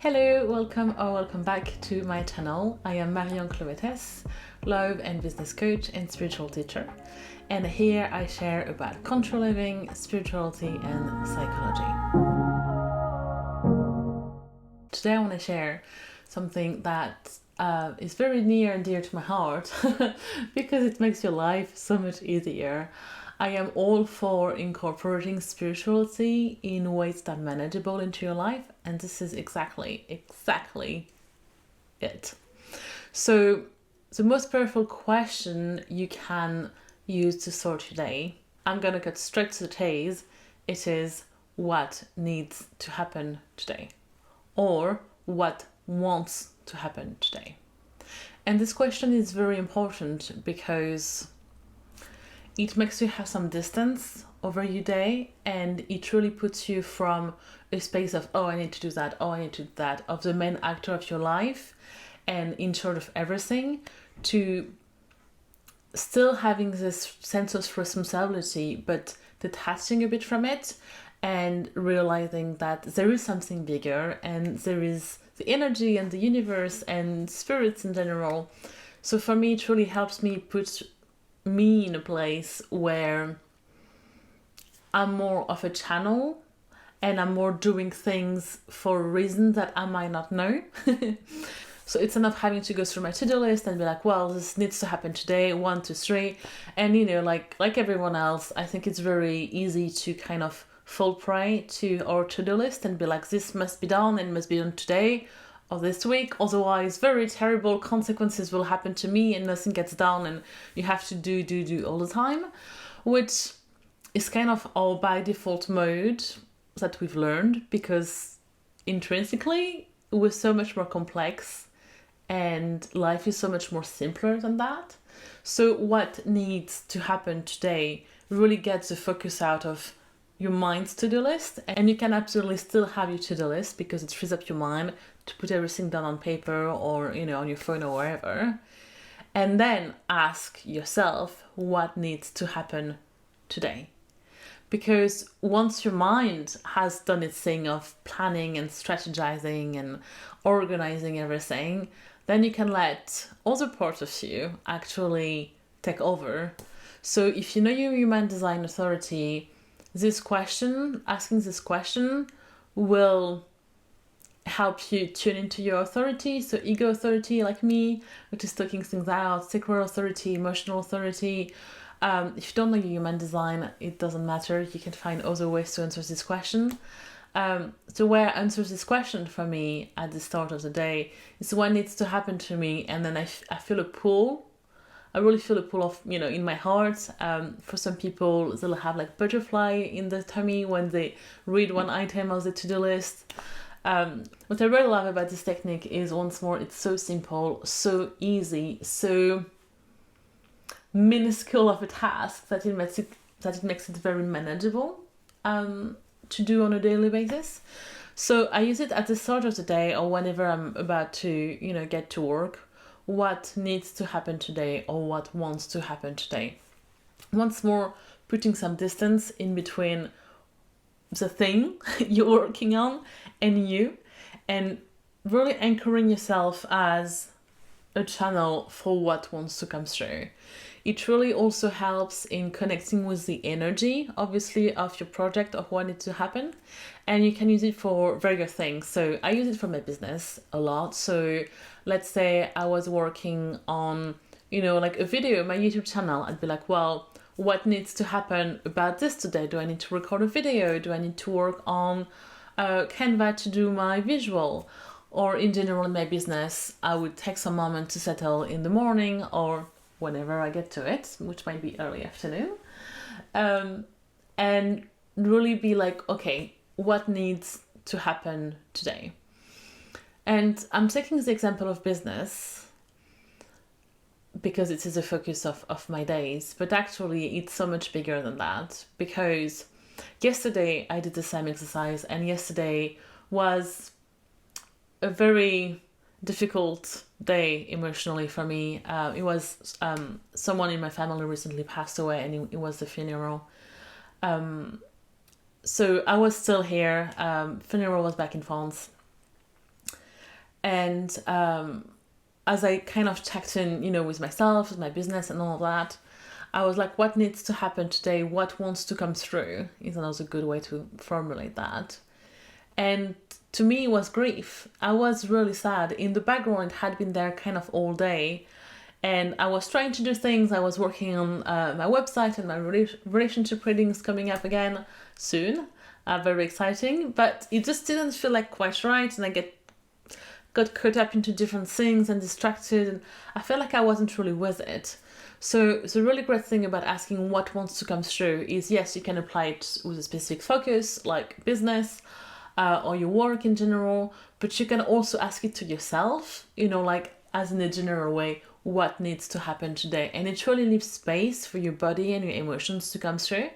Hello, welcome back to my channel. I am Marion Cloetes, love and business coach and spiritual teacher. And here I share about control living, spirituality and psychology. Today I want to share something that is very near and dear to my heart because it makes your life so much easier. I am all for incorporating spirituality in ways that are manageable into your life, and this is exactly it. So the most powerful question you can use to sort your day, I'm gonna get straight to the chase. It is what needs to happen today, or what wants to happen today. And this question is very important because it makes you have some distance over your day, and it really puts you from a space of, oh, I need to do that, oh, I need to do that, of the main actor of your life and in charge of everything, to still having this sense of responsibility, but detaching a bit from it and realizing that there is something bigger and there is the energy and the universe and spirits in general. So for me, it really helps me put me in a place where I'm more of a channel and I'm more doing things for a reason that I might not know. So it's enough having to go through my to-do list and be like, well, this needs to happen today, 1, 2, 3. And like everyone else, I think it's very easy to kind of fall prey to our to-do list and be like, this must be done and must be done today or this week, otherwise very terrible consequences will happen to me and nothing gets done and you have to do all the time, which is kind of our by default mode that we've learned, because intrinsically we're so much more complex and life is so much more simpler than that. So what needs to happen today really gets the focus out of your mind's to-do list, and you can absolutely still have your to-do list because it frees up your mind to put everything down on paper or on your phone or wherever, and then ask yourself what needs to happen today. Because once your mind has done its thing of planning and strategizing and organizing everything, then you can let other parts of you actually take over. So if you know your human design authority, asking this question will help you tune into your authority. So ego authority, like me, which is talking things out, sacral authority, emotional authority. If you don't know your human design, it doesn't matter. You can find other ways to answer this question. So where I answer this question for me at the start of the day is what needs to happen to me, and then I feel a pull. I really feel a pull of, in my heart. For some people, they'll have like butterfly in the tummy when they read one item of the to-do list. What I really love about this technique is, once more, it's so simple, so easy, so minuscule of a task that it makes it very manageable to do on a daily basis. So I use it at the start of the day or whenever I'm about to, get to work. What needs to happen today or what wants to happen today? Once more, putting some distance in between the thing you're working on and you, and really anchoring yourself as a channel for what wants to come through. It really also helps in connecting with the energy, obviously, of your project, of what needs to happen. And you can use it for various things. So I use it for my business a lot. So let's say I was working on, like a video, my YouTube channel. I'd be like, well, what needs to happen about this today? Do I need to record a video? Do I need to work on Canva to do my visual? Or in general, in my business, I would take some moment to settle in the morning or whenever I get to it, which might be early afternoon, and really be like, okay, what needs to happen today? And I'm taking the example of business because it is the focus of my days, but actually it's so much bigger than that, because yesterday I did the same exercise, and yesterday was a very difficult day emotionally for me. It was someone in my family recently passed away, and it was the funeral. So I was still here. Funeral was back in France. And as I kind of checked in, with myself, with my business and all of that, I was like, what needs to happen today? What wants to come through? Is another good way to formulate that. And to me, it was grief. I was really sad. In the background, it had been there kind of all day. And I was trying to do things. I was working on my website, and my relationship reading is coming up again soon. Very exciting. But it just didn't feel like quite right. And I got caught up into different things and distracted. And I felt like I wasn't really with it. So the really great thing about asking what wants to come through is, yes, you can apply it with a specific focus, like business, or your work in general, but you can also ask it to yourself, like as in a general way, what needs to happen today? And it really leaves space for your body and your emotions to come through.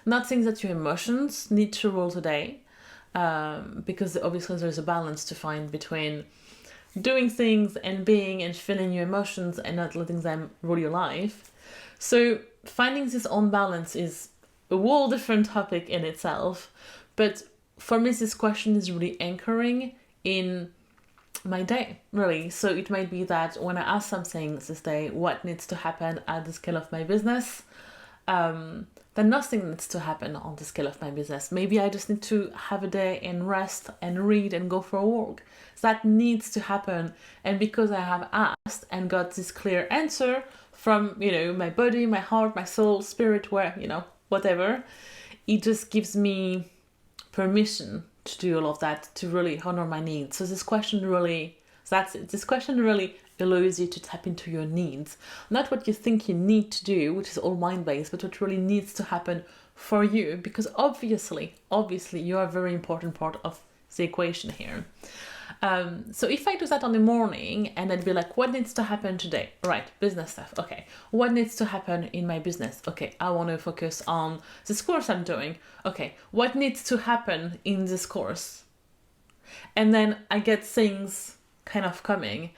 Not saying that your emotions need to rule today, because obviously there's a balance to find between doing things and being and feeling your emotions and not letting them rule your life. So finding this own balance is a whole different topic in itself. But for me, this question is really anchoring in my day, really. So it might be that when I ask something this day, what needs to happen at the scale of my business, then nothing needs to happen on the scale of my business. Maybe I just need to have a day and rest and read and go for a walk. That needs to happen. And because I have asked and got this clear answer from, my body, my heart, my soul, spirit, whatever, it just gives me permission to do all of that, to really honor my needs. So this question really allows you to tap into your needs, not what you think you need to do, which is all mind-based, but what really needs to happen for you, because obviously you are a very important part of the equation here. So if I do that on the morning and I'd be like, what needs to happen today? Right, business stuff. Okay. What needs to happen in my business? Okay, I want to focus on this course I'm doing. Okay, what needs to happen in this course? And then I get things kind of coming,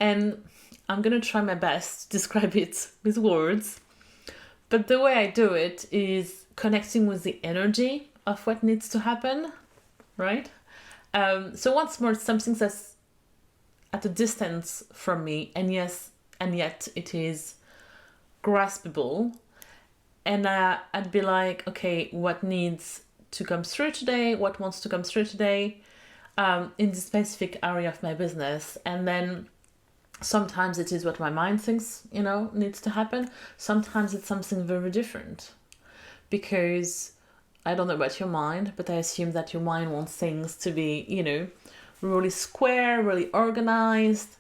and I'm going to try my best to describe it with words. But the way I do it is connecting with the energy of what needs to happen, right? So once more, it's something that's at a distance from me, and yet it is graspable. And I'd be like, okay, what needs to come through today? What wants to come through today in the specific area of my business? And then sometimes it is what my mind thinks, needs to happen. Sometimes it's something very different, because I don't know about your mind, but I assume that your mind wants things to be, really square, really organized,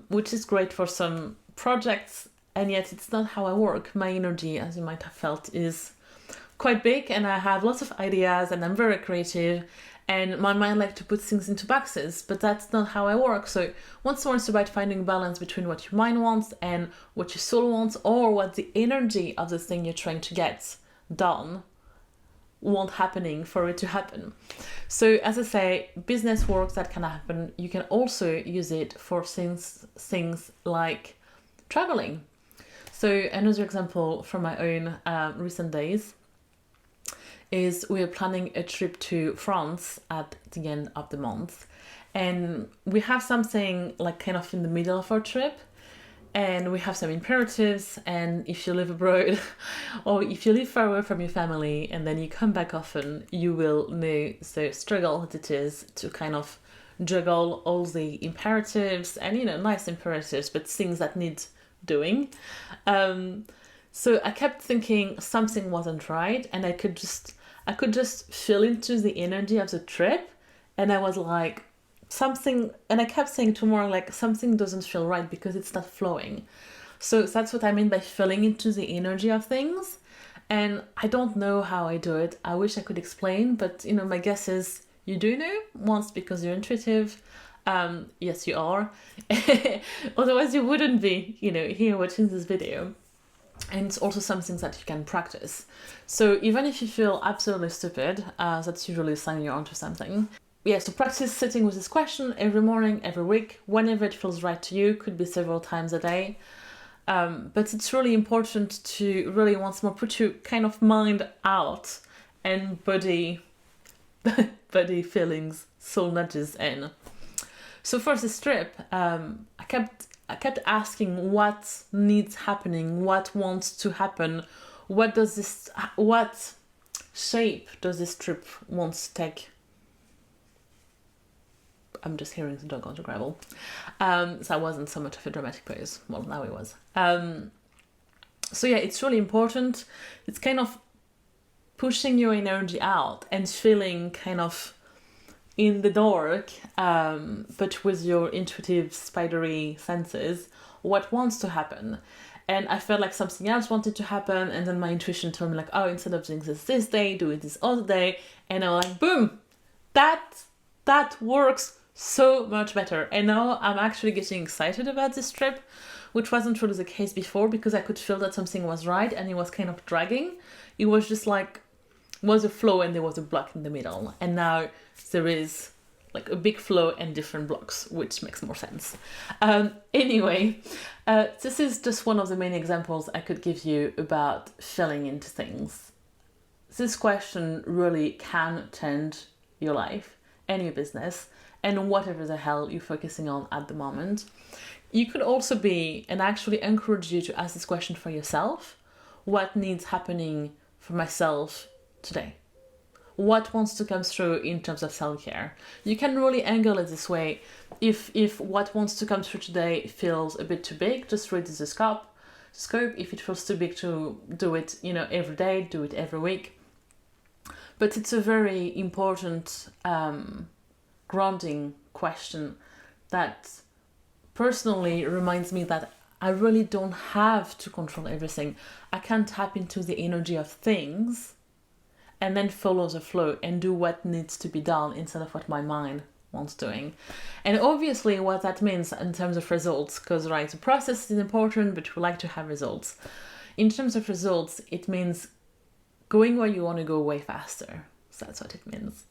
which is great for some projects, and yet it's not how I work. My energy, as you might have felt, is quite big, and I have lots of ideas, and I'm very creative, and my mind likes to put things into boxes, but that's not how I work. So once more, it's about finding balance between what your mind wants and what your soul wants, or what the energy of the thing you're trying to get done want happening for it to happen. So as I say, business work that can happen. You can also use it for things like traveling. So another example from my own recent days is we're planning a trip to France at the end of the month, and we have something like kind of in the middle of our trip. And we have some imperatives, and if you live abroad or if you live far away from your family and then you come back often, you will know the struggle that it is to kind of juggle all the imperatives and, nice imperatives, but things that need doing. So I kept thinking something wasn't right, and I could just feel into the energy of the trip, and I was like, something, and I kept saying tomorrow, like, something doesn't feel right because it's not flowing. So that's what I mean by feeling into the energy of things. And I don't know how I do it. I wish I could explain, but my guess is you do know, once because you're intuitive. Yes, you are. Otherwise you wouldn't be, here watching this video. And it's also something that you can practice. So even if you feel absolutely stupid, that's usually a sign you're onto something. Yeah, so practice sitting with this question every morning, every week, whenever it feels right to you. Could be several times a day. But it's really important to really once more put your kind of mind out and body feelings, soul nudges in. So for the strip, I kept asking what needs happening, what wants to happen, what shape does this strip want to take. I'm just hearing the dog on the gravel. So I wasn't so much of a dramatic pose. Well, now it was. So yeah, it's really important. It's kind of pushing your energy out and feeling kind of in the dark, but with your intuitive, spidery senses, what wants to happen. And I felt like something else wanted to happen, and then my intuition told me like, oh, instead of doing this day, do it this other day. And I was like, boom, that works so much better. And now I'm actually getting excited about this trip, which wasn't really the case before, because I could feel that something was right and it was kind of dragging. It was just like, was a flow and there was a block in the middle. And now there is like a big flow and different blocks, which makes more sense. Anyway, this is just one of the main examples I could give you about filling into things. This question really can change your life and your business and whatever the hell you're focusing on at the moment. You could also be, and actually encourage you to ask this question for yourself. What needs happening for myself today? What wants to come through in terms of self-care? You can really angle it this way. If what wants to come through today feels a bit too big, just reduce the scope. If it feels too big to do it, every day, do it every week. But it's a very important grounding question that personally reminds me that I really don't have to control everything. I can tap into the energy of things and then follow the flow and do what needs to be done instead of what my mind wants doing. And obviously what that means in terms of results, because right, the process is important, but we like to have results. In terms of results, it means going where you want to go way faster. So that's what it means.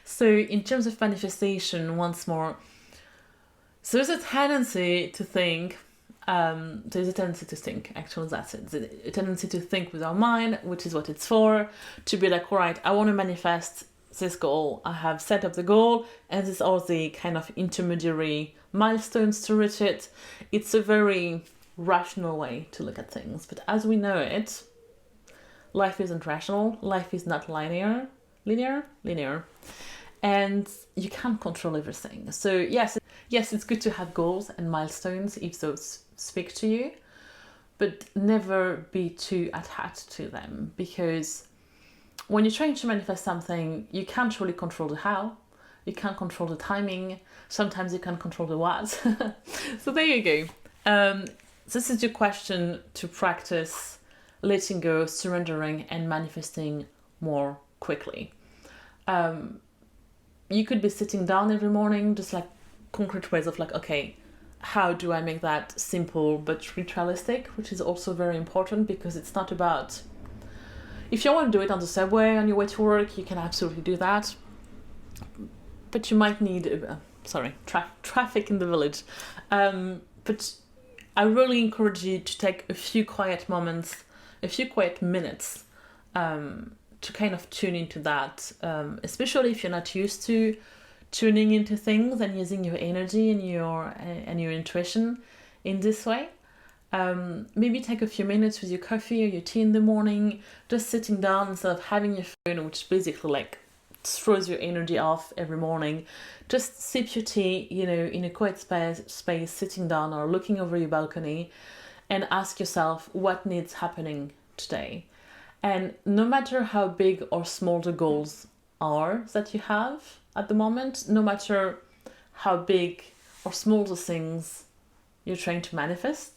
So in terms of manifestation, once more, there's a tendency to think, actually that's it, a tendency to think with our mind, which is what it's for, to be like, all right, I want to manifest this goal, I have set up the goal, and these are the kind of intermediary milestones to reach it. It's a very rational way to look at things, but as we know it, life isn't rational, life is not linear, and you can't control everything. So yes, it's good to have goals and milestones if those speak to you, but never be too attached to them, because when you're trying to manifest something, you can't really control the how, you can't control the timing, sometimes you can't control the what. So there you go. This is your question to practice letting go, surrendering, and manifesting more quickly. You could be sitting down every morning, just like concrete ways of like, okay, how do I make that simple but ritualistic, which is also very important, because it's not about, if you want to do it on the subway on your way to work, you can absolutely do that, but you might need traffic in the village. But I really encourage you to take a few quiet minutes to kind of tune into that, especially if you're not used to tuning into things and using your energy and your intuition in this way. Maybe take a few minutes with your coffee or your tea in the morning, just sitting down instead of having your phone, which basically like throws your energy off every morning. Just sip your tea, in a quiet space, sitting down or looking over your balcony, and ask yourself what needs happening today. And no matter how big or small the goals are that you have at the moment, no matter how big or small the things you're trying to manifest,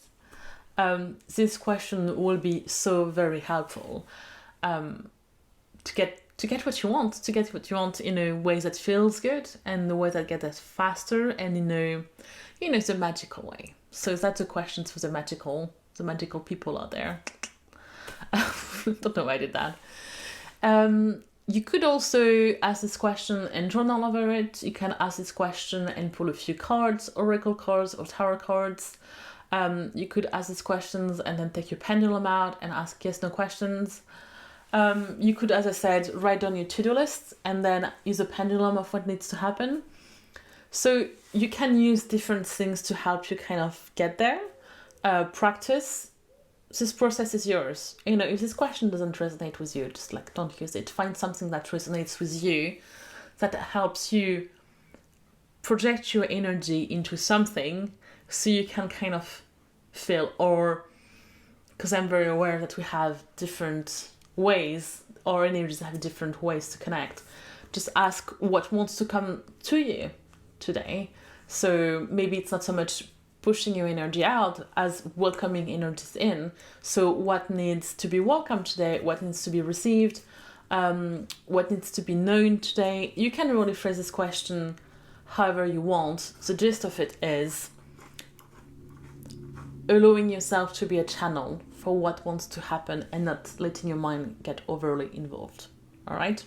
this question will be so very helpful to get what you want, in a way that feels good and the way that gets us faster and in a, the magical way. So that's a question for the magical people out there. Don't know why I did that. You could also ask this question and journal over it. You can ask this question and pull a few cards, oracle cards or tarot cards. You could ask these questions and then take your pendulum out and ask yes/no questions. You could, as I said, write down your to-do list and then use a pendulum of what needs to happen. So you can use different things to help you kind of get there. Practice. This process is yours. You know, if this question doesn't resonate with you, just like don't use it. Find something that resonates with you, that helps you project your energy into something so you can kind of feel, or because I'm very aware that we have different ways, our energies have different ways to connect. Just ask what wants to come to you today. So maybe it's not so much pushing your energy out as welcoming energies in. So what needs to be welcomed today? What needs to be received? What needs to be known today? You can really phrase this question however you want. The gist of it is allowing yourself to be a channel for what wants to happen and not letting your mind get overly involved. All right?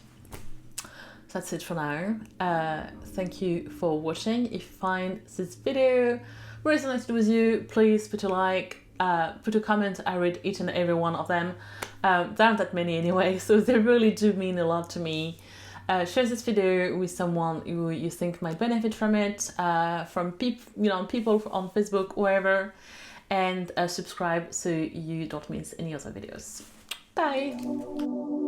That's it for now. Thank you for watching. If you find this video resonated with you, please put a like, put a comment. I read each and every one of them. There aren't that many anyway, so they really do mean a lot to me. Share this video with someone who you think might benefit from it, from people on Facebook, wherever, and subscribe so you don't miss any other videos. Bye!